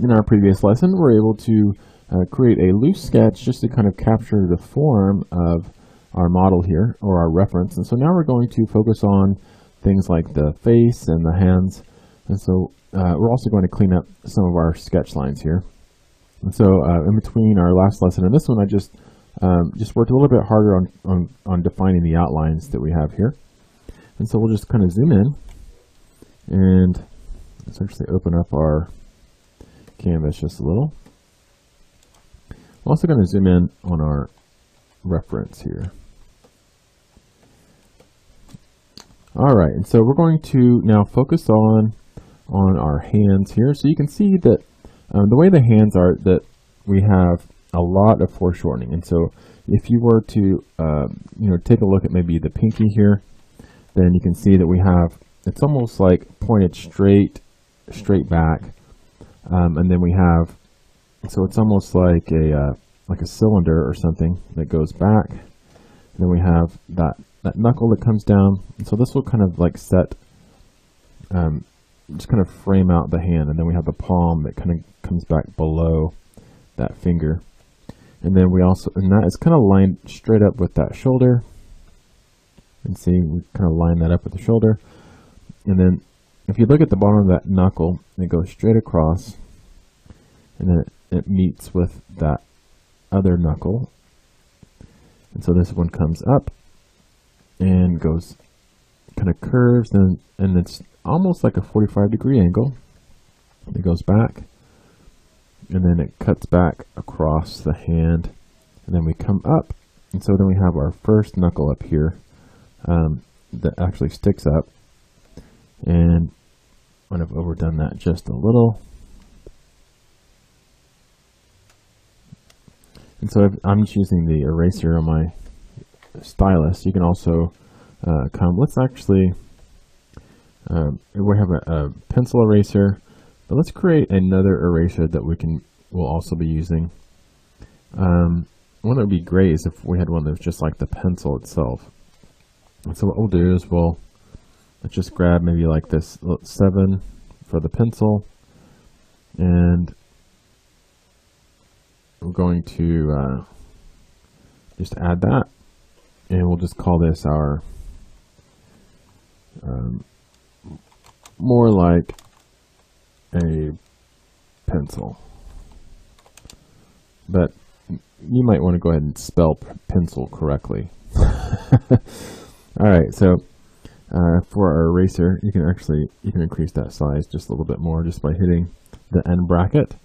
in our previous lesson, we're able to create a loose sketch just to kind of capture the form of our model here, or our reference. And so now we're going to focus on things like the face and the hands. And so we're also going to clean up some of our sketch lines here. And so in between our last lesson and this one, I just worked a little bit harder on defining the outlines that we have here. And so we'll just kind of zoom in and essentially open up our canvas just a little. I'm also going to zoom in on our reference here. All right, and so we're going to now focus on our hands here. So you can see that the way the hands are, that we have a lot of foreshortening. And so if you were to take a look at maybe the pinky here, then you can see that we have, it's almost like pointed straight back, and then we have, so it's almost like a cylinder or something that goes back. And then we have that knuckle that comes down. And so this will kind of like set, just kind of frame out the hand. And then we have the palm that kind of comes back below that finger. And then we also, and that is kind of lined straight up with that shoulder. And see, we kind of line that up with the shoulder. And then if you look at the bottom of that knuckle, it goes straight across. And then it meets with that other knuckle. And so this one comes up and goes, kind of curves, and it's almost like a 45-degree angle. It goes back, and then it cuts back across the hand, and then we come up, and so then we have our first knuckle up here that actually sticks up, and I might have overdone that just a little. And so if I'm just using the eraser on my stylus. You can also let's actually, we have a pencil eraser, but let's create another eraser that we'll also be using. One that would be great is if we had one that was just like the pencil itself. And so what we'll do is let's just grab maybe like this 7 for the pencil, and we're going to just add that, and we'll just call this our more like a pencil. But you might want to go ahead and spell pencil correctly. All right, so for our eraser, you can increase that size just a little bit more just by hitting the end bracket.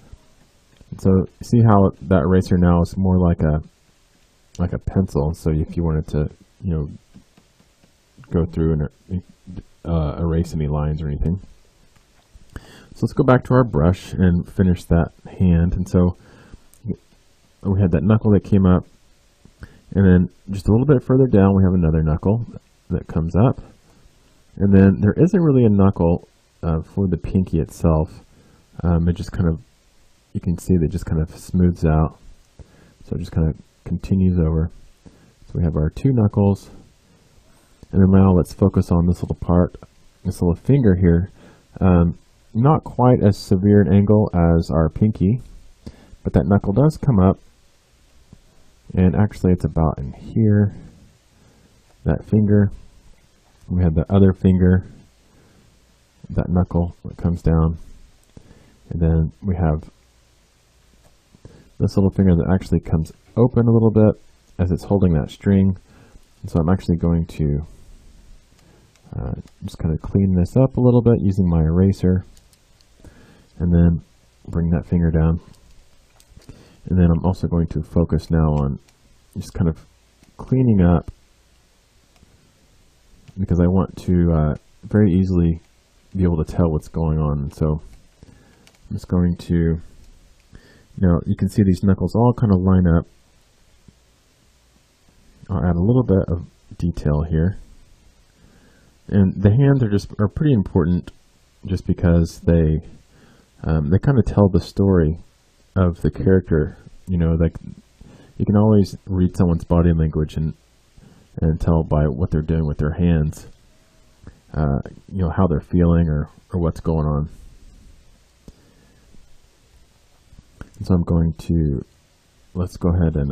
So see how that eraser now is more like a pencil. So if you wanted to, go through and erase any lines or anything. So let's go back to our brush and finish that hand. And so we had that knuckle that came up, and then just a little bit further down we have another knuckle that comes up, and then there isn't really a knuckle for the pinky itself. It just kind of, you can see that it just kind of smooths out, so it just kind of continues over. So we have our 2 knuckles, and then now let's focus on this little part, this little finger here. Not quite as severe an angle as our pinky, but that knuckle does come up, and actually it's about in here, that finger. We have the other finger, that knuckle that comes down, and then we have this little finger that actually comes open a little bit as it's holding that string. And so I'm actually going to just kind of clean this up a little bit using my eraser, and then bring that finger down. And then I'm also going to focus now on just kind of cleaning up, because I want to very easily be able to tell what's going on. And so I'm just going to, you can see these knuckles all kind of line up. I'll add a little bit of detail here. And the hands are pretty important, just because they kind of tell the story of the character. Like you can always read someone's body language and tell by what they're doing with their hands, how they're feeling or what's going on. So I'm going to, let's go ahead and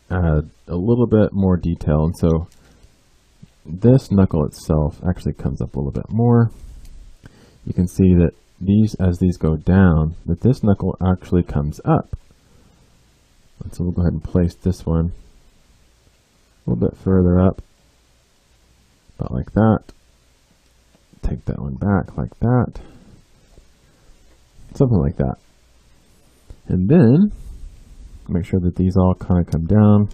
add a little bit more detail. And so this knuckle itself actually comes up a little bit more. You can see that as these go down, that this knuckle actually comes up. And so we'll go ahead and place this one a little bit further up, about like that. Take that one back like that. Something like that. And then make sure that these all kind of come down.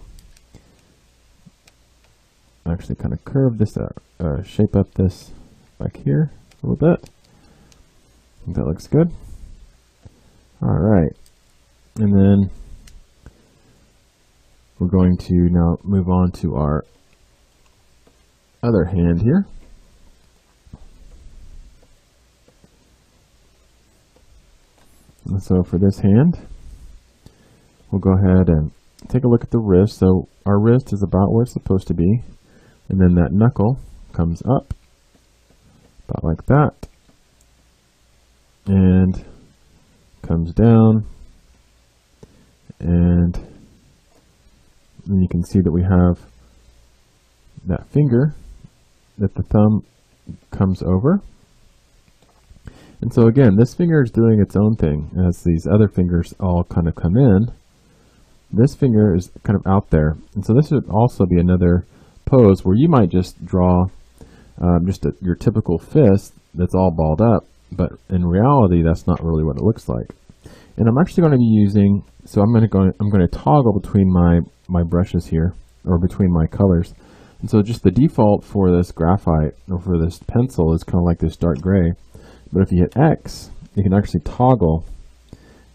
Actually kind of curve this out, shape up this back here a little bit. I think that looks good. Alright. And then we're going to now move on to our other hand here. And so for this hand, we'll go ahead and take a look at the wrist. So our wrist is about where it's supposed to be. And then that knuckle comes up, about like that. And comes down. And then you can see that we have that finger that the thumb comes over. And so again, this finger is doing its own thing as these other fingers all kind of come in. This finger is kind of out there. And so this would also be another pose where you might just draw your typical fist that's all balled up, but in reality that's not really what it looks like. And I'm actually going to be using, so I'm going to toggle between my brushes here, or between my colors. And so just the default for this graphite, or for this pencil, is kind of like this dark gray. But if you hit X, you can actually toggle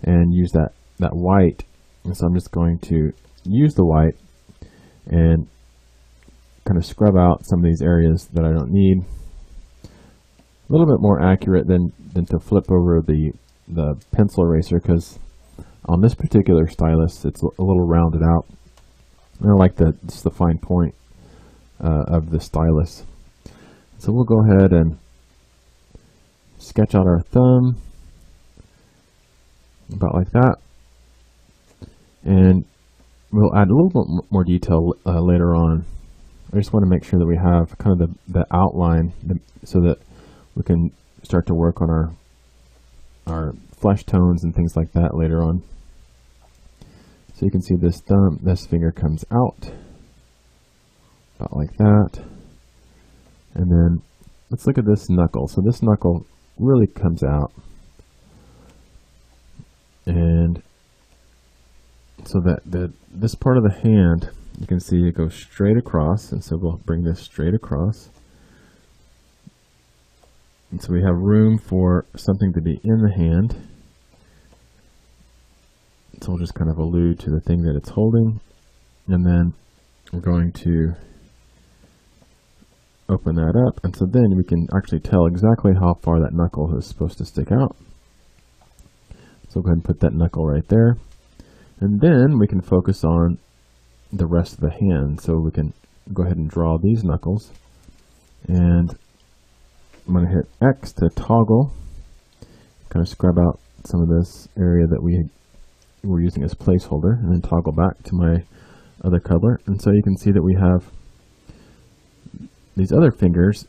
and use that white. And so I'm just going to use the white and kind of scrub out some of these areas that I don't need. A little bit more accurate than to flip over the pencil eraser, because on this particular stylus it's a little rounded out. And I like just the fine point of the stylus. So we'll go ahead and sketch out our thumb about like that, and we'll add a little bit more detail later on. I just want to make sure that we have kind of the outline so that we can start to work on our flesh tones and things like that later on. So you can see this finger comes out about like that. And then let's look at this knuckle. So this knuckle really comes out, and so that this part of the hand, you can see it goes straight across, and so we'll bring this straight across, and so we have room for something to be in the hand. So we'll just kind of allude to the thing that it's holding, and then we're going to open that up, and so then we can actually tell exactly how far that knuckle is supposed to stick out. So go ahead and put that knuckle right there, and then we can focus on the rest of the hand. So we can go ahead and draw these knuckles, and I'm going to hit X to toggle, kind of scrub out some of this area that we were using as placeholder, and then toggle back to my other color. And so you can see that we have these other fingers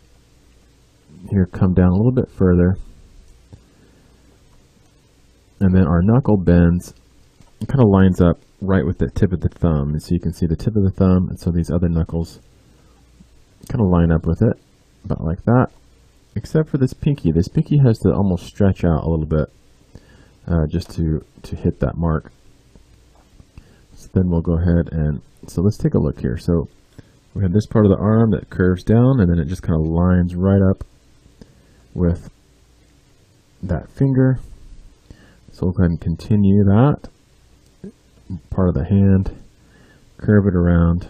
here come down a little bit further, and then our knuckle bends and kind of lines up right with the tip of the thumb. And so you can see the tip of the thumb, and so these other knuckles kind of line up with it, about like that, except for this pinky. This pinky has to almost stretch out a little bit just to hit that mark. So then we'll go ahead and, so let's take a look here. So we have this part of the arm that curves down, and then it just kind of lines right up with that finger. So we'll go ahead and continue that part of the hand, curve it around.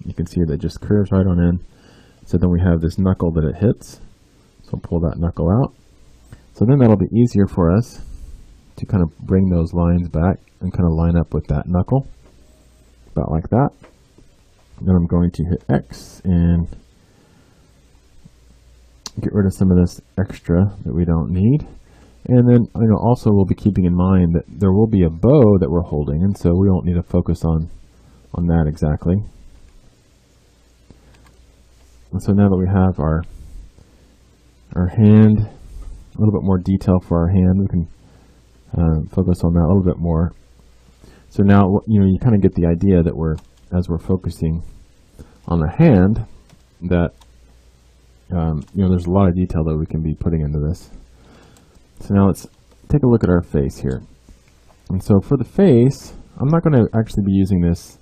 You can see that it just curves right on in. So then we have this knuckle that it hits. So we'll pull that knuckle out. So then that'll be easier for us to kind of bring those lines back and kind of line up with that knuckle, about like that. Then I'm going to hit X and get rid of some of this extra that we don't need. And then, also we'll be keeping in mind that there will be a bow that we're holding, and so we won't need to focus on that exactly. And so now that we have our hand, a little bit more detail for our hand, we can focus on that a little bit more. So now, you kind of get the idea that as we're focusing on the hand, that there's a lot of detail that we can be putting into this. So now let's take a look at our face here. And so for the face, I'm not going to actually be using this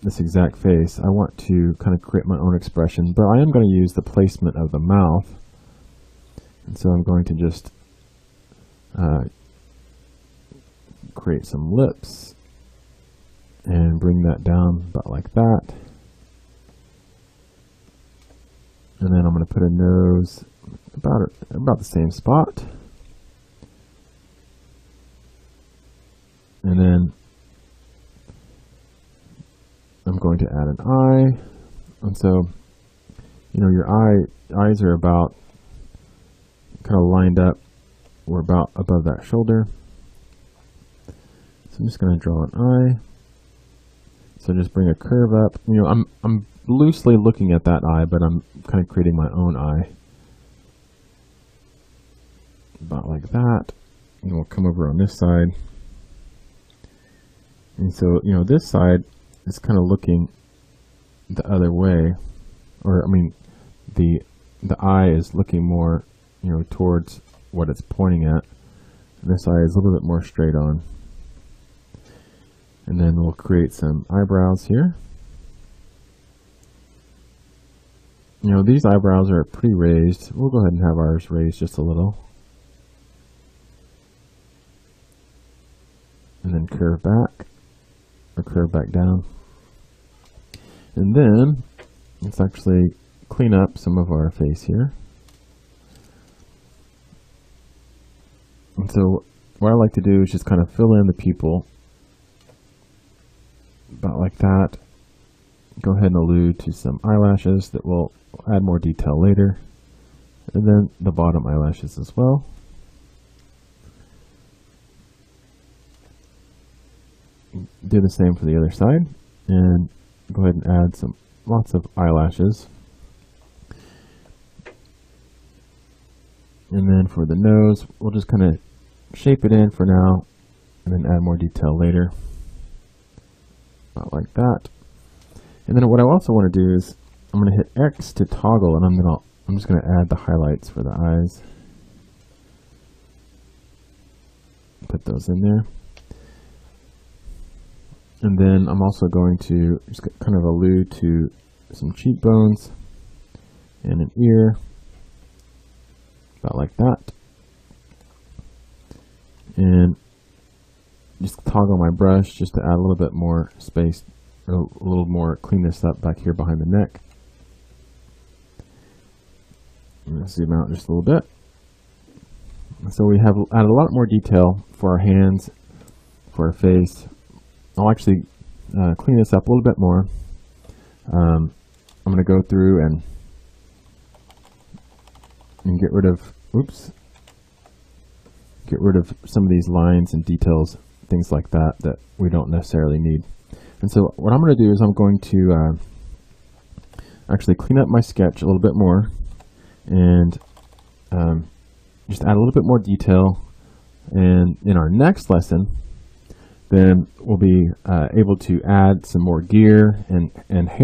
this exact face. I want to kind of create my own expression, but I am going to use the placement of the mouth. And so I'm going to just create some lips and bring that down about like that. And then I'm going to put a nose about the same spot. And then I'm going to add an eye. And so, your eyes are about kind of lined up. We're about above that shoulder. So I'm just going to draw an eye. So just bring a curve up. I'm loosely looking at that eye, but I'm kind of creating my own eye. About like that. And we'll come over on this side. And so, this side is kind of looking the other way. Or, the eye is looking more, towards what it's pointing at. And this eye is a little bit more straight on. And then we'll create some eyebrows here. These eyebrows are pretty raised. We'll go ahead and have ours raised just a little. And then curve back, or curve back down. And then, let's actually clean up some of our face here. And so, what I like to do is just kind of fill in the pupil, about like that. Go ahead and allude to some eyelashes that will add more detail later. And then the bottom eyelashes as well. Do the same for the other side, and go ahead and add lots of eyelashes. And then for the nose, we'll just kind of shape it in for now, and then add more detail later. About like that. And then what I also want to do is I'm going to hit X to toggle, and I'm just going to add the highlights for the eyes. Put those in there. And then I'm also going to just kind of allude to some cheekbones and an ear, about like that. And just toggle my brush just to add a little bit more space, or a little more, clean this up back here behind the neck. I'm going to zoom out just a little bit. So we have added a lot more detail for our hands, for our face. I'll actually clean this up a little bit more. I'm going to go through and get rid of, get rid of some of these lines and details, things like that we don't necessarily need. And so what I'm going to do is I'm going to actually clean up my sketch a little bit more, and just add a little bit more detail. And in our next lesson, then we'll be able to add some more gear and hair